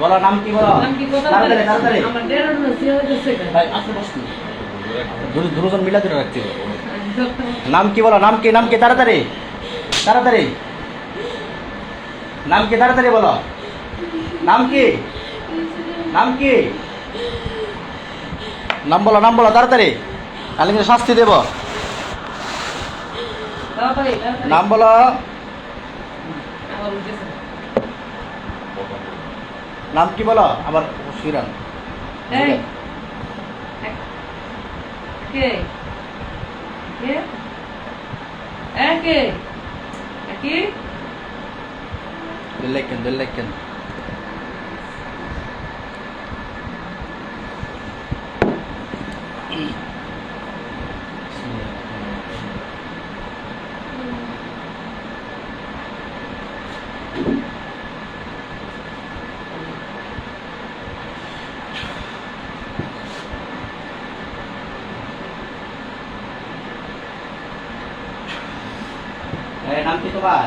বলো নাম কি বলো? তাড়াতাড়ি তাড়াতাড়ি। ভাই আপনি বসুন। দুজন মিলা ধরে রাখতে হবে। নাম কি বলো? নাম কি তাড়াতাড়ি তাড়াতাড়ি। নাম কি তাড়াতাড়ি বলো? নাম কি? নাম কি? নাম বলো তাড়াতাড়ি, তাহলে কিন্তু শাস্তি দেব। নাম বলো। নাম কি বলো? আবার শিরান। দিল্লাইকেন নাম কি তোমার?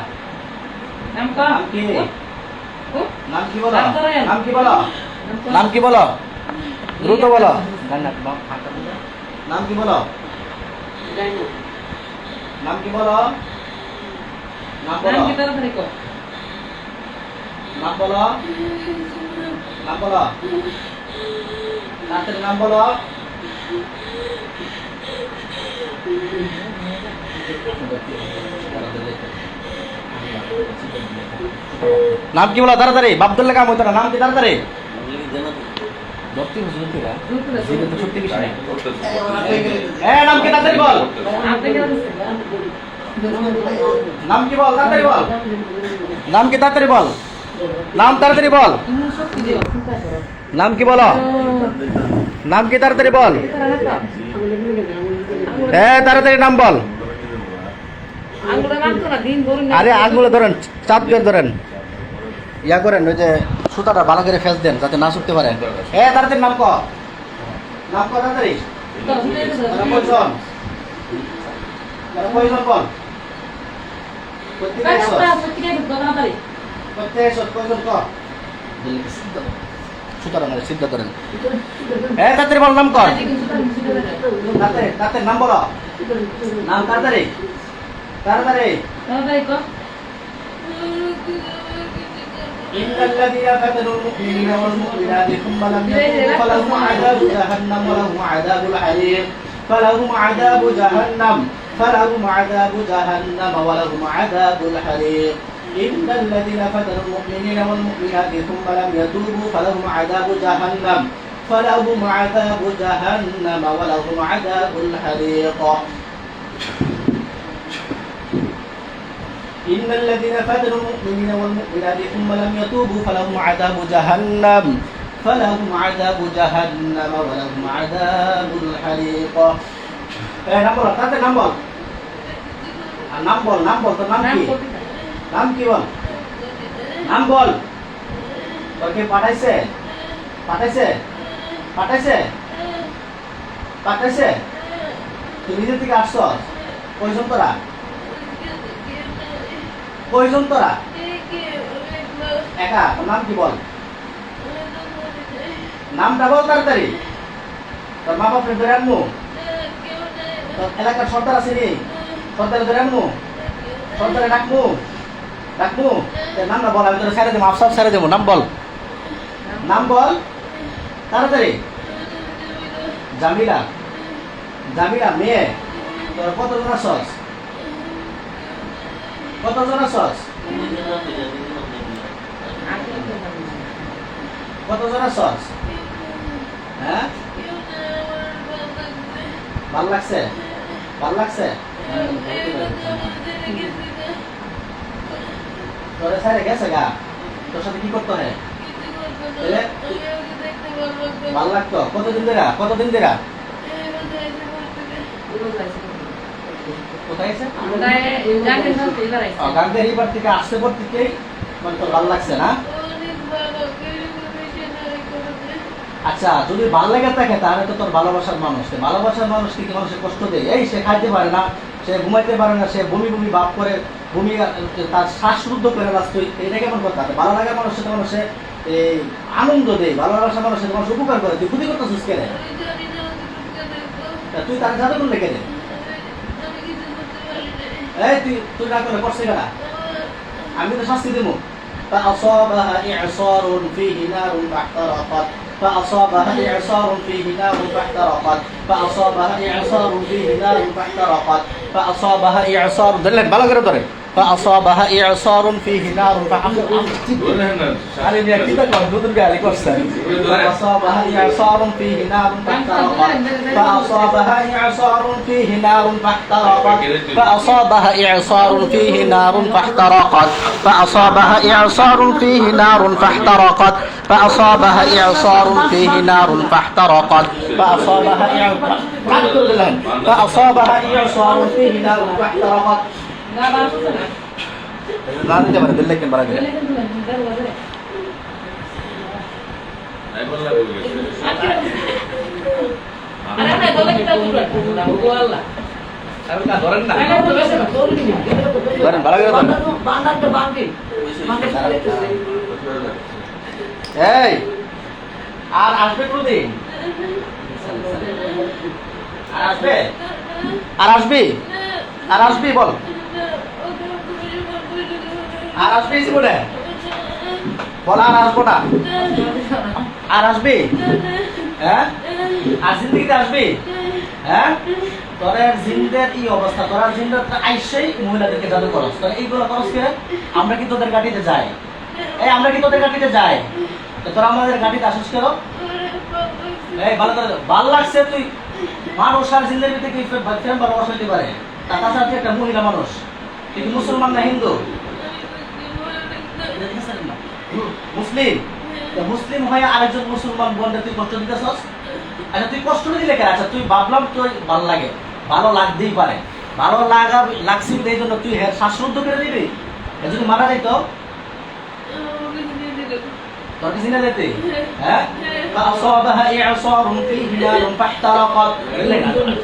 নাম কি? নাম কি বলো? নাম কি বলো? নাম কি বলো? দ্রুত বলো। নাম কি বলো? নাম কি বলো? নাম বলো। নাম বলো। নাম বলো। তাড়াতাড়ি নাম বলো। নাম কি বলো? তাড়াতাড়ি। বাবদুল্লাহ কাম হইতো না। নাম কি? তাড়াতাড়ি। নাম কি? তাড়াতাড়ি বল। নাম কি বল? তাড়াতাড়ি বল। নাম কি? তাড়াতাড়ি বল। নাম তাড়াতাড়ি বল। নাম কি বলো? নাম কি? তাড়াতাড়ি বল। তাড়াতাড়ি নাম বল। আরে আঙুলে ধরেন, চাপ করে ধরেন, ইয়া করেন, ওই যে সুতাটা ভালো করে ফেস দেন যাতে না ছুটতে পারে। তাড়াতাড়ি নাম কর। নাম কর তাড়াতাড়ি। কয়জন বল। সুতাটা মানে সিদ্ধ করেন। তাড়াতাড়ি বল। নাম কর। তাড়াতাড়ি নাম বলো। নাম তাড়াতাড়ি তাড়াতাড়ি। إن الذين فتنوا المؤمنين والمؤمنات ثم لم يتوبوا فلهم عذاب جهنم ولهم عذاب الحريق. فلهم عذاب جهنم ولهم عذاب الحريق. إن الذين فتنوا المؤمنين والمؤمنات ثم لم يتوبوا فلهم عذاب جهنم ولهم عذاب الحريق. إن الذين فتنوا المؤمنين والمؤمنات ثم لم يتوبوا فلهم عذاب جهنم ولهم عذاب الحريق. নাম বল। তাতে নাম বল। নাম বল। তোর নাম কি? নাম কি বল? নাম বল। তোকে পাঠাইছে? তুই নিজে থেকে আসছস? কয়জন তোরা? একা? তোর নাম কি বল? নামটা বল তাড়াতাড়ি। তোর মা বাপরে ধরে আনবো? তোর এলাকার সর্দার আছে নি? সর্দারে ধরে আনবো? সর্দারে ডাকবো? নামটা বল। আমি তোর ছেড়ে দেবো, আফসার ছেড়ে দেবো। নাম বল। নাম বল তাড়াতাড়ি। জামিলা মেয়ে। তোর কতজন আসছস? কতজন আসছস? হ্যাঁ, ভাল লাগছে? তোর সাইডে গেছে গা? তোর সাথে কি করতে হয়? ভাল লাগতো? কতদিন ধরে? কোথায় আছে? গাঙ্গের এইবার থেকে আসতে পর থেকেই মানে তোর ভাল লাগছে না? আচ্ছা, যদি ভাল লাগে থাকে তাহলে তো তোর ভালোবাসার মানুষকে কি মানুষের কষ্ট দেয়? এই সে খাইতে পারে না, সে ঘুমাইতে পারে না, সে বমি ভাব করে, তার শ্বাসরুদ্ধ করে লাস্ট। এটা কেমন কথা? ভালো লাগার মানুষের সাথে মানুষে এই আনন্দ দেয়, ভালোবাসা মানুষের মানুষ উপকার করে, তুই ক্ষতি করতেছিস কেন? তুই তার জাদু করলে কেন? এই তুই না করলে করছে কেনা? আমি তো শাস্তি দেবো। فأصابها إعصار فيه نار فاحترقت فأصابها إعصار فيه نار فاحترقت فأصابها إعصار فيه نار فاحترقت فأصابها إعصار دلت ভালো করে ধরে فأصابها إعصار فيه نار فاحترقت আরে মিয়া কি কথা দুদুর গালি করছেন فأصابها إعصار فيه نار فاحترقت فأصابها إعصار فيه نار فاحترقت فأصابها إعصار فيه نار فاحترقت فأصابها إعصار فيه نار فاحترقت فأصابها إعصار فيه نار فاحترقت فأصابها إعصار فيه نار فاحترقت لا দিতে পারে দিল্লি কেন বাড়া দিলে আরে না দলে কিটা পুরো আল্লাহ আর না ধরেন না ধরেন বাড়া গেল বান্দাটা বান্দি এই আর আসবে কোনদিন আর আসবে আর আসবি আর আসবি বল আর আসবি জীবনে বল আর আসবো না আর আসবি হ্যাঁ আর জিন্দগিতে আসবি হ্যাঁ তোরা জিন্দের এই অবস্থা তোরা জিন্দের আইসেই মহিলাদেরকে জাদু করস তোরা এইগুলো করস কে আমরা কি তোদের গাড়িতে যাই এই আমরা কি তোদের গাড়িতে যাই তো তোরা আমাদের গাড়িতে আসিস কেন এই ভালো করে ভাল লাগছে তুই মানুষ আর জিন্দের ভিতরে কি প্রেম ভালোবাসা হইতে পারে তাছাড়া তুই একটা মহিলা মানুষ তুই কি মুসলমান না হিন্দু মুসলিম তো মুসলিম হয়ে আরেকজন মুসলমান বোনকে তুই কষ্ট দিতেছস আচ্ছা তুই কষ্ট দিলে কেন আচ্ছা তুই ভাবলাম তোর ভালো লাগে ভালো লাগতেই পারে ভালো লাগছি এই জন্য তুই শ্বাসরুদ্ধ করে দিবি যদি মারা যাইত তোর কি চিনে যেতে হ্যাঁ فأصابها إعصار فيه نار فاحترقت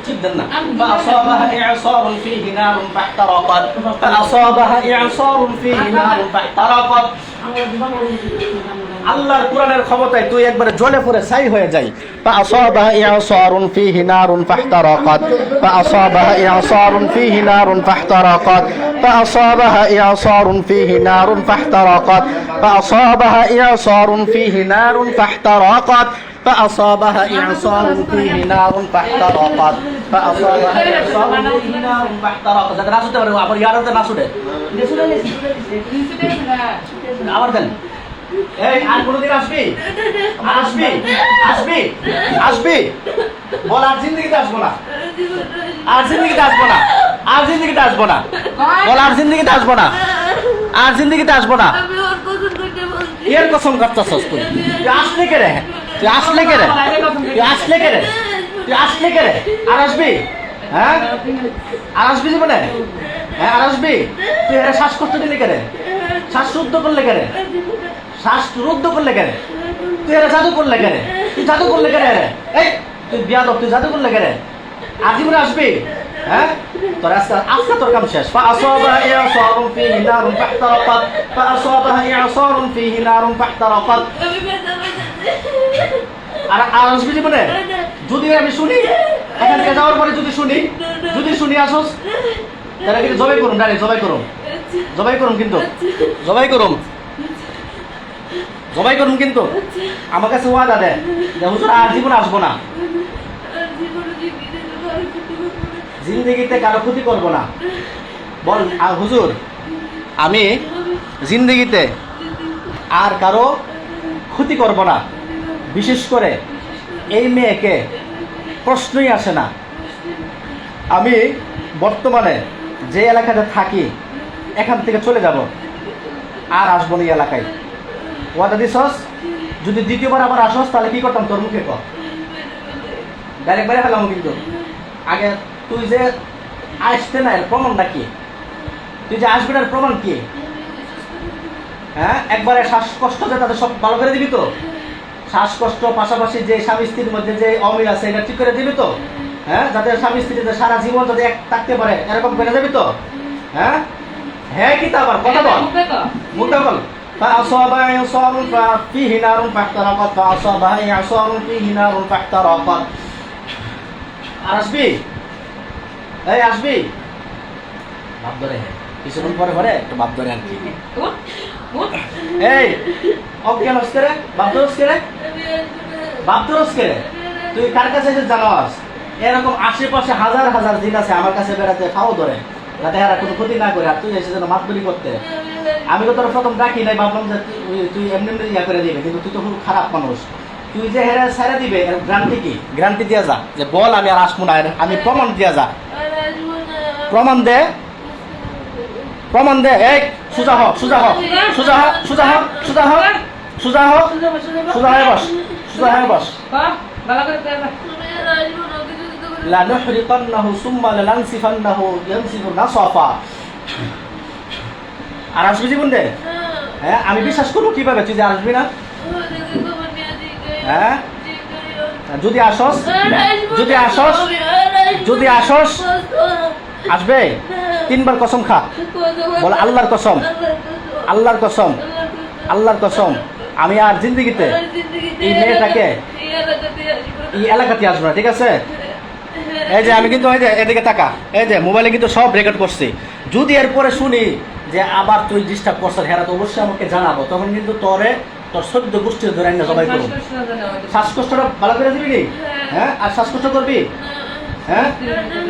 ঠিক দেন না فأصابها إعصار فيه نار فاحترقت فأصابها إعصار فيه نار فاحترقت আল্লাহর কোরআনের ক্ষমতায় তুই একবারে জ্বলে পুড়ে ছাই হয়ে যাই فأصابها إعصار فيه نار فاحترقت فأصابها إعصار فيه نار فاحترقت فأصابها إعصار فيه نار فاحترقت فأصابها إعصار فيه نار فاحترقت فأصابها إعصار فيه نار فاحترقت فأصابها إعصار فيه نار فاحترقت যাতে না শুতে পারে আবার ইয়ারতে না শুতে আবার দেন এই আর কোনদিন আসবি আসবি আসবি আসবি বল আর জিন্দেগিতে আসবো না আর জিন্দেগিতে আসবো না আর জিন্দেগিতে আসবো না বল আর জিন্দেগিতে আসবো না আর জিন্দেগিতে আসবো না এর কসম করতেছস তুই তুই আসলে কে রে তুই আসলে কে রে তুই আসলে কে রে তুই আসলে কে রে আর আসবি হ্যাঁ আর আসবি জীবনে হ্যাঁ আর আসবি তুই এর শ্বাসকষ্ট দিলে কে রে শ্বাসরুদ্ধ করলে কে রে শ্বাসরুদ্ধ করলে কে রে তুই এর জাদু করলে কে রে তুই জাদু করলে কে রে এই তুই বিয়াদব তুই জাদু করলে কে রে আর জীবনে আসবি হ্যাঁ তোর আজকে তোর কাম শেষ فأصابها إعصار فيه نار فاحترقت فأصابها إعصار فيه نار فاحترقت আর আসবি জীবনে যদি আমি শুনি এখান থেকে যাওয়ার পরে যদি শুনি আসোস তাহলে কিন্তু জবাই করুন ডাইরেক্ট জবাই করুন কিন্তু জবাই করুন কিন্তু আমার কাছে ওয়াদা দেয় যে হুজুর আর জীবন আসবো না জিন্দেগিতে কারো ক্ষতি করবো না বল হুজুর আমি জিন্দেগিতে আর কারো ক্ষতি করবো না বিশেষ করে এই মেয়েকে প্রশ্নই আসে না আমি বর্তমানে যে এলাকাতে থাকি এখান থেকে চলে যাব আর আসবো না এই এলাকায় ওয়াদা দিছস যদি দ্বিতীয়বার আবার আসস তাহলে কি করতাম তোর মুখে কর ডাইরেক্ট বাইরে ফেলাম কিন্তু আগে তুই যে আসতে না এর প্রমাণটা কি তুই যে আসবি না এর প্রমাণ কি হ্যাঁ একবারে শ্বাসকষ্ট যে তাদের সব ভালো করে দিবি তো শ্বাসকষ্ট পাশাপাশি যে স্বামী স্ত্রীর মধ্যে যে অমিল আছে এটা ঠিক করে দিবি তো হ্যাঁ যাতে স্বামী স্ত্রীতে সারা জীবন যদি এক থাকতে পারে এরকম করে যাবি তো হ্যাঁ হ্যাঁ কি তা আবার কথা বল মুখটা বল فأصابها إعصار فيه نار فاحترقت فأصابها إعصار فيه نار فاحترقت আর আসবি এই আসবি বাপ ধরে কিছুক্ষণ পরে পরে একটু বাপ ধরে আর কি এই অজ্ঞান হচ্ছে রে বাপ ধরস রে বাপ ধরস রে তুই কার কাছে এসে জানাস এরকম আশেপাশে হাজার হাজার দিন আছে আমার কাছে বেড়াতে খাও ধরে যাতে এরা কোনো ক্ষতি না করে আর তুই এসে যেন মাতবরি করতে আমি তো তোর প্রথম ডাকি নাই ভাবলাম যে তুই এমনি এমনি ইয়া করে দিবে কিন্তু তুই তো খুব খারাপ মানুষ তুই যে হেরা ছেড়ে দিবে এর গ্যারান্টি কি গ্যারান্টি দিয়া যা যে বল আমি আর আসবো না আমি প্রমাণ দিয়া যা প্রমাণ দে এই সুজা হ সুজা হ সুজা হ সুজা হ সুজা হ সুজা হ সুজা হয়ে বস সুজা হয়ে বস লা নুহরিকান্নাহু সুম্মা লানসিফান্নাহু ইয়ানসিফু নাসাফা আর আসবি জীবন দে হ্যাঁ আমি বিশ্বাস করবো কিভাবে তুই যে আসবি না হ্যাঁ যদি আসস যদি আসস আসবে তিনবার কসম খা বল আল্লাহর কসম আল্লাহর কসম আল্লাহর কসম আমি আর জিন্দেগিতে এই মেয়েটাকে এই এলাকাতে আসবো না ঠিক আছে এই যে আমি কিন্তু এই যে এদিকে তাকা এই যে মোবাইলে কিন্তু সব রেকর্ড করছি যদি এরপরে শুনি যে আবার তুই ডিস্টার্ব করছিস হেরা তো অবশ্যই আমাকে জানাবো তখন কিন্তু তোর 14 গোষ্ঠীর ধরে আইনা সবাই করবো শ্বাসকষ্টটা ভালো করে দিবি নি হ্যাঁ আর শ্বাসকষ্ট করবি হ্যাঁ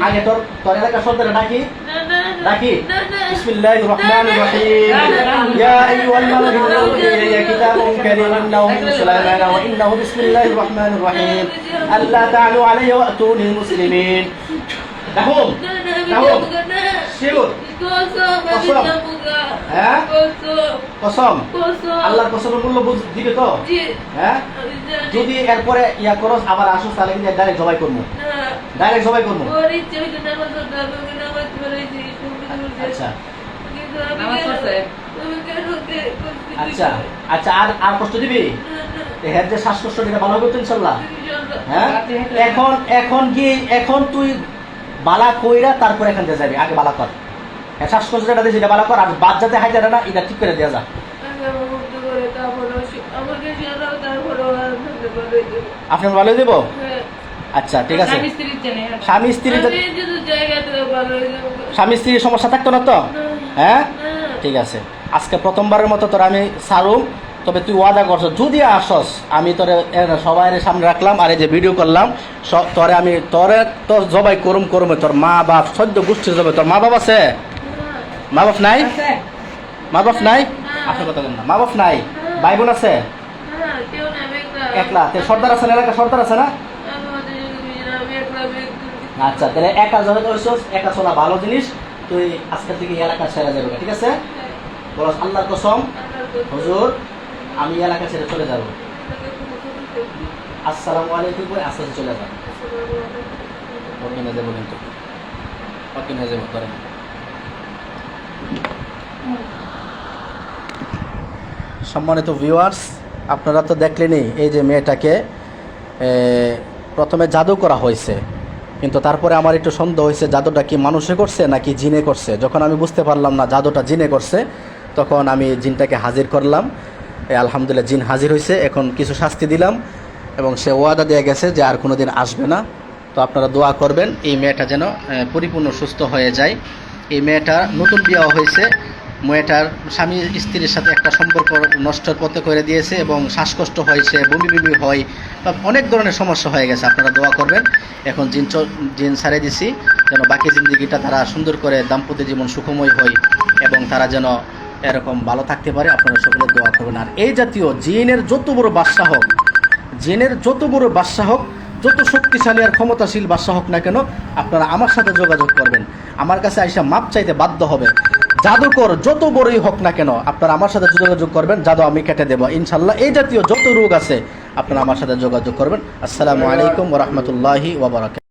আগে তোর এলাকার সর্দারে ডাকি বিসমিল্লাহির রহমানির রহিম ইয়া আইয়ুহাল মুমিনুন ইয়া কিতাবুন কারীমুন ইন্নাহু মিন সুলাইমান ওয়া ইন্নাহু বিসমিল্লাহির রহমানির রহিম আল্লা তা'আলু আলাইয়া ওয়া আতুনি মুসলিমিন দেখো শিওর হ্যাঁ কসম আল্লাহর কসমের মূল্য দিবে তো হ্যাঁ যদি এরপরে ইয়া করস আবার আসুস তাহলে কিন্তু ডাইরেক্ট জবাই করবো আচ্ছা আচ্ছা আচ্ছা আর কষ্ট দিবি এর যে শ্বাসকষ্ট এটা ভালো হবে তো ইনশাআল্লাহ হ্যাঁ এখন তুই বালা কইরা তারপর এখান থেকে যাবি আগে বালা কর হ্যাঁ শ্বাসকষ্ট যেটা দিয়েছি এটা বালা কর আর বাদ যাতে হাইতে না এটা ঠিক করে দেওয়া যা আপনি ভালো দেব আচ্ছা ঠিক আছে স্বামী স্ত্রীর সমস্যা থাকতো না তো হ্যাঁ ঠিক আছে আজকে প্রথমবারের মতো তোর আমি সারুম তবে তুই ওয়াদা করছো যদি আসস আমি তোর সবাই সামনে রাখলাম আর এই যে ভিডিও করলাম তোর জবাই করুম তোর মা বাপ 14 গোষ্ঠী জবাই তোর মা বাপ আছে মা বাপ নাই আপনার কথা বলেন না মা বাপ নাই ভাই বোন আছে একলা সর্দার আছে না এলাকা সর্দার আছে না আচ্ছা তাহলে একা জবাই করছিস একা চলা ভালো জিনিস তুই আজকে থেকে এলাকা ছেড়ে যাবে ঠিক আছে বল আল্লাহর কসম হুজুর আমি এলাকা ছেড়ে চলে যাব আসসালামু আলাইকুম বলে আস্তে চলে যাব ওকে না দেবো কিন্তু ওকে না দেবো করেন সম্মানিত ভিউয়ার্স আপনারা তো দেখলেনই এই যে মেয়েটাকে প্রথমে জাদু করা হয়েছে কিন্তু তারপরে আমার একটু সন্দেহ হয়েছে জাদুটা কি মানুষে করছে নাকি জিনে করছে যখন আমি বুঝতে পারলাম না জাদুটা জিনে করছে তখন আমি জিনটাকে হাজির করলাম আলহামদুলিল্লাহ জিন হাজির হয়েছে এখন কিছু শাস্তি দিলাম এবং সে ওয়াদা দিয়ে গেছে যে আর কোনোদিন আসবে না তো আপনারা দোয়া করবেন এই মেয়েটা যেন পরিপূর্ণ সুস্থ হয়ে যায় এই মেয়েটা নতুন বিয়ে হয়েছে মেয়েটার স্বামী স্ত্রীর সাথে একটা সম্পর্ক নষ্টের পথে করে দিয়েছে এবং শ্বাসকষ্ট হয়েছে বমি হয় বা অনেক ধরনের সমস্যা হয়ে গেছে আপনারা দোয়া করবেন এখন জিন ছাড়ে দিছি যেন বাকি জিন্দগিটা তারা সুন্দর করে দাম্পত্য জীবন সুখময় হয় এবং তারা যেন এরকম ভালো থাকতে পারে আপনারা সকলে দোয়া করবেন আর এই জাতীয় জিনের যত বড় বাদশা হোক যত শক্তিশালী আর ক্ষমতাশীল বাদশা হোক না কেন আপনারা আমার সাথে যোগাযোগ করবেন আমার কাছে আইসা মাপ চাইতে বাধ্য হবে জাদুকর যত বড়ই হোক না কেন আপনারা আমার সাথে যোগাযোগ করবেন জাদু আমি কেটে দেবো ইনশাল্লাহ এই জাতীয় যত রোগ আছে আপনারা আমার সাথে যোগাযোগ করবেন আসসালামু আলাইকুম ওয়া রাহমাতুল্লাহি ওয়া বারাকাতুহু